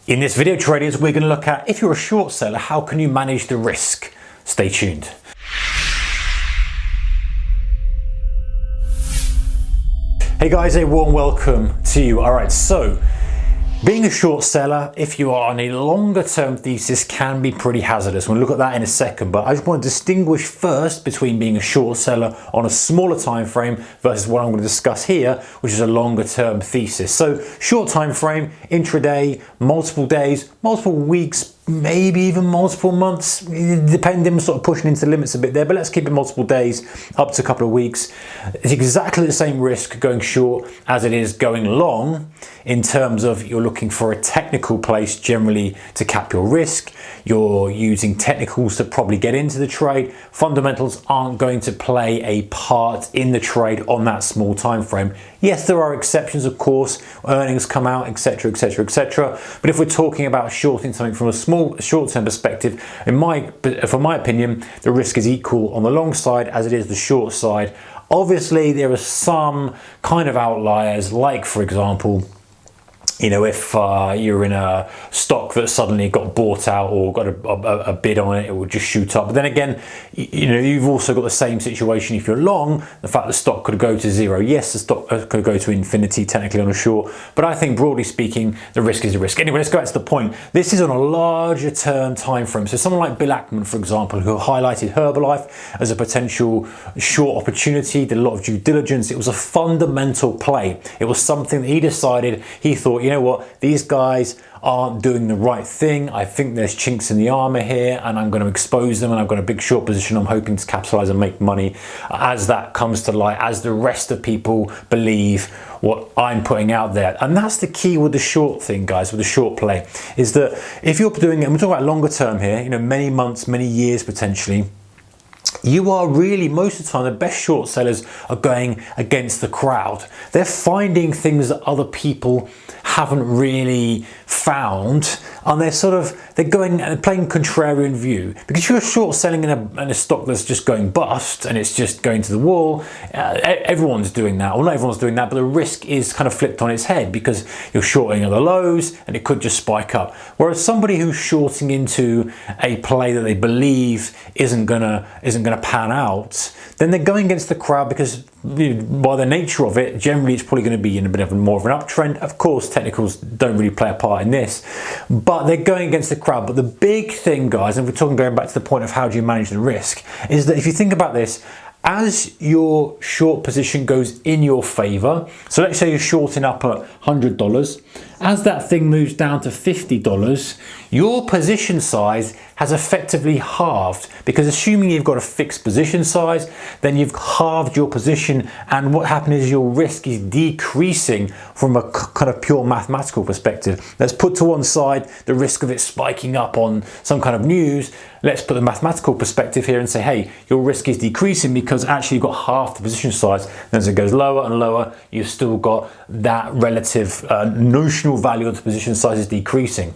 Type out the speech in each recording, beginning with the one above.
In this video, traders, we're going to look at if you're a short seller, how can you manage the risk? Stay tuned. Hey guys, a warm welcome to you. All right, so being a short seller, if you are on a longer term thesis, can be pretty hazardous. We'll look at that in a second, but I just want to distinguish first between being a short seller on a smaller time frame versus what I'm going to discuss here, which is a longer term thesis. So short time frame, intraday, multiple days, multiple weeks, maybe even multiple months, depending, sort of pushing into the limits a bit there, but let's keep it multiple days up to a couple of weeks. It's exactly the same risk going short as it is going long in terms of you're looking for a technical place generally to cap your risk. You're using technicals to probably get into the trade. Fundamentals aren't going to play a part in the trade on that small time frame. Yes, there are exceptions, of course, earnings come out, etc, etc, etc, but if we're talking about shorting something from a small short-term perspective, from my opinion, the risk is equal on the long side as it is the short side. Obviously, there are some kind of outliers, like for example, you know, if you're in a stock that suddenly got bought out or got a bid on it, it will just shoot up. But then again, you know, you've also got the same situation if you're long. The fact the stock could go to zero. Yes, the stock could go to infinity technically on a short, but I think broadly speaking, the risk is a risk. Anyway, let's go back to the point. This is on a larger term time frame. So someone like Bill Ackman, for example, who highlighted Herbalife as a potential short opportunity, did a lot of due diligence. It was a fundamental play. It was something that he decided, he thought, you know what, these guys aren't doing the right thing. I think there's chinks in the armor here and I'm going to expose them, and I've got a big short position. I'm hoping to capitalize and make money as that comes to light, as the rest of people believe what I'm putting out there. And that's the key with the short thing, guys, with the short play, is that if you're doing it, and we're talking about longer term here, you know, many months, many years potentially, you are really, most of the time, the best short sellers are going against the crowd. They're finding things that other people haven't really found, and they're going and playing contrarian view. Because if you're short selling in a stock that's just going bust and it's just going to the wall, everyone's doing that. Well, not everyone's doing that, but the risk is kind of flipped on its head because you're shorting at the lows and it could just spike up. Whereas somebody who's shorting into a play that they believe isn't gonna pan out, then they're going against the crowd because by the nature of it, generally it's probably going to be in a bit of more of an uptrend. Of course, technicals don't really play a part in this, but they're going against the crowd. But the big thing, guys, and we're talking going back to the point of how do you manage the risk, is that if you think about this, as your short position goes in your favor, so let's say you're shorting up at $100, as that thing moves down to $50, your position size has effectively halved, because assuming you've got a fixed position size, then you've halved your position, and what happened is your risk is decreasing from a kind of pure mathematical perspective. Let's put to one side the risk of it spiking up on some kind of news. Let's put the mathematical perspective here and say, hey, your risk is decreasing because actually you've got half the position size. And as it goes lower and lower, you've still got that relative notional value of the position size is decreasing.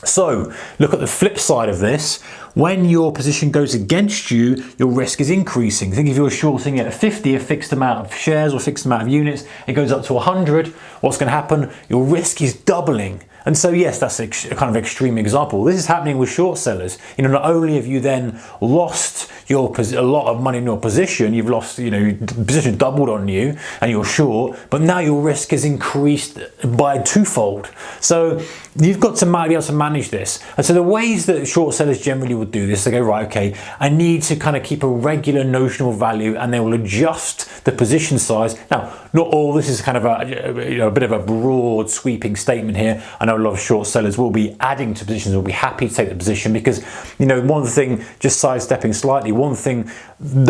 So look at the flip side of this. When your position goes against you, your risk is increasing. Think if you're shorting at 50, a fixed amount of shares or a fixed amount of units, it goes up to 100, what's going to happen? Your risk is doubling. And so yes, that's a kind of extreme example. This is happening with short sellers. You know, not only have you then lost a lot of money in your position, you've lost, you know, your position doubled on you and you're short, but now your risk is increased by twofold. So you've got to be able to manage this. And so the ways that short sellers generally would do this, they go, right, okay, I need to kind of keep a regular notional value, and they will adjust the position size. Now, not all, this is kind of a bit of a broad sweeping statement here. I know a lot of short sellers will be adding to positions, will be happy to take the position because, you know, one thing, just sidestepping slightly, one thing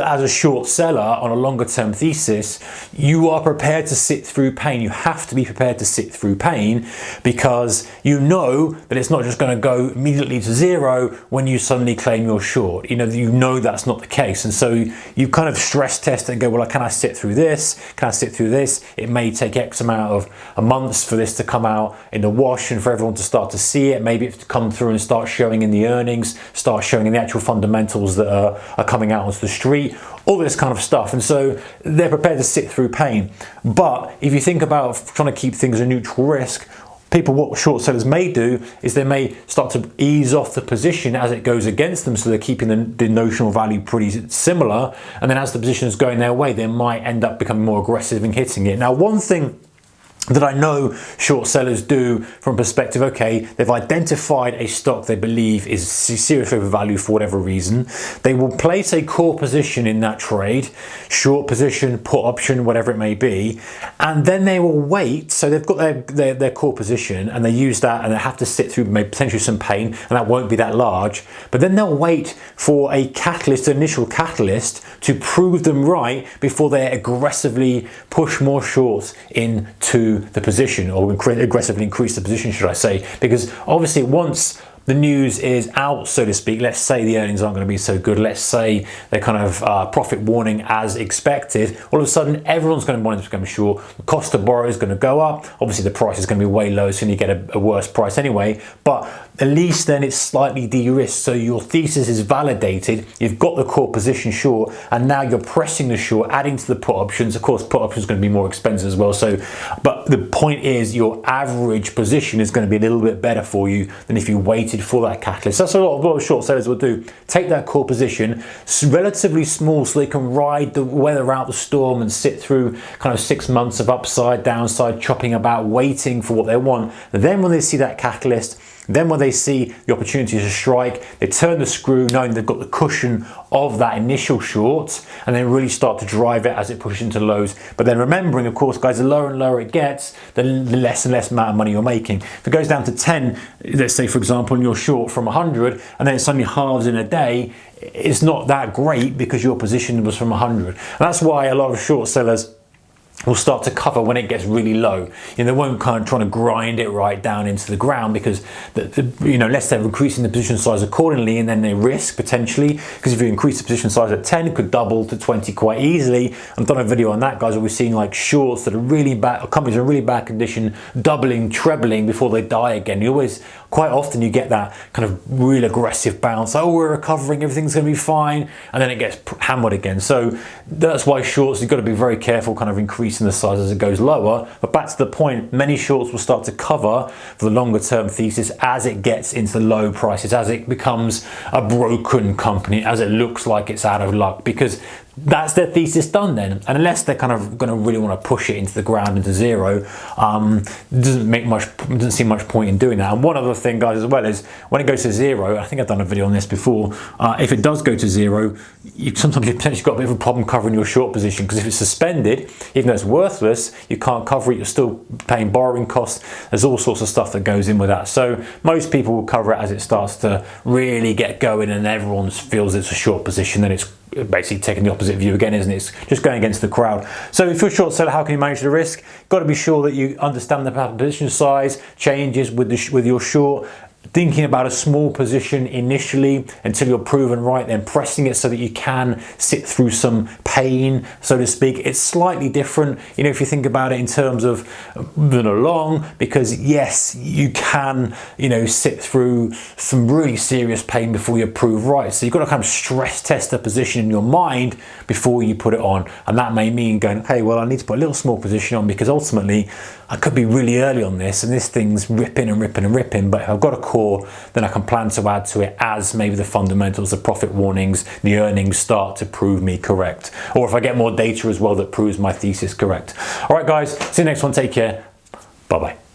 as a short seller on a longer term thesis, you are prepared to sit through pain. You have to be prepared to sit through pain because you know that it's not just going to go immediately to zero when you suddenly claim you're short. You know that's not the case. And so you kind of stress test and go, well, can I sit through this? Can I sit through this? It may take X amount of months for this to come out in the wash and for everyone to start to see it. Maybe it's to come through and start showing in the earnings, start showing in the actual fundamentals that are coming out onto the street, all this kind of stuff. And so they're prepared to sit through pain. But if you think about trying to keep things a neutral risk, what short sellers may do is they may start to ease off the position as it goes against them, so they're keeping the notional value pretty similar, and then as the position is going their way, they might end up becoming more aggressive in hitting it. Now, one thing that I know short sellers do from perspective, okay, they've identified a stock they believe is seriously overvalued for whatever reason. They will place a core position in that trade, short position, put option, whatever it may be, and then they will wait. So they've got their core position and they use that, and they have to sit through maybe potentially some pain, and that won't be that large, but then they'll wait for a catalyst, an initial catalyst, to prove them right before they aggressively push more shorts into the position, or aggressively increase the position, should I say, because obviously once the news is out, so to speak, let's say the earnings aren't going to be so good, let's say they're kind of profit warning as expected, all of a sudden everyone's going to want to become short. The cost to borrow is going to go up, obviously the price is going to be way lower, so you get a worse price anyway, but at least then it's slightly de-risked, so your thesis is validated, you've got the core position short, and now you're pressing the short, adding to the put options. Of course, put options are going to be more expensive as well, so, but the point is your average position is going to be a little bit better for you than if you waited for that catalyst. That's a lot of short sellers will do. Take that core position, relatively small, so they can ride the weather out, the storm, and sit through kind of 6 months of upside, downside, chopping about, waiting for what they want. And then when they see that catalyst, then when they see the opportunity to strike, they turn the screw knowing they've got the cushion of that initial short, and then really start to drive it as it pushes into lows. But then remembering, of course, guys, the lower and lower it gets, the less and less amount of money you're making. If it goes down to 10, let's say, for example, and you're short from 100, and then it suddenly halves in a day, it's not that great because your position was from 100. And that's why a lot of short sellers will start to cover when it gets really low. You know, they won't kind of try to grind it right down into the ground, because unless they're increasing the position size accordingly, and then they risk potentially, because if you increase the position size at 10, it could double to 20 quite easily. I've done a video on that, guys, where we're seeing like shorts that are really bad, companies are in really bad condition, doubling, trebling before they die again. You always, quite often you get that kind of real aggressive bounce, oh, we're recovering, everything's going to be fine, and then it gets hammered again. So that's why shorts, you've got to be very careful kind of increasing the size as it goes lower. But back to the point, many shorts will start to cover for the longer term thesis as it gets into the low prices, as it becomes a broken company, as it looks like it's out of luck, because that's their thesis done then. And unless they're kind of going to really want to push it into the ground, into zero, doesn't seem much point in doing that. And one other thing, guys, as well, is when it goes to zero, I think I've done a video on this before, if it does go to zero, sometimes you've potentially got a bit of a problem covering your short position, because if it's suspended, even though it's worthless, you can't cover it, you're still paying borrowing costs, there's all sorts of stuff that goes in with that. So most people will cover it as it starts to really get going and everyone feels it's a short position, then it's basically taking the opposite view again, isn't it? It's just going against the crowd. So if you're a short seller, how can you manage the risk? Got to be sure that you understand the position size changes with your short, thinking about a small position initially until you're proven right, then pressing it so that you can sit through some pain, so to speak. It's slightly different, you know, if you think about it in terms of than a long, because yes, you can, you know, sit through some really serious pain before you're proved right. So you've got to kind of stress test the position in your mind before you put it on. And that may mean going, hey, well, I need to put a little small position on, because ultimately I could be really early on this and this thing's ripping and ripping and ripping, but if I've got a core, then I can plan to add to it as maybe the fundamentals, the profit warnings, the earnings start to prove me correct. Or if I get more data as well that proves my thesis correct. All right, guys, see you next one. Take care. Bye-bye.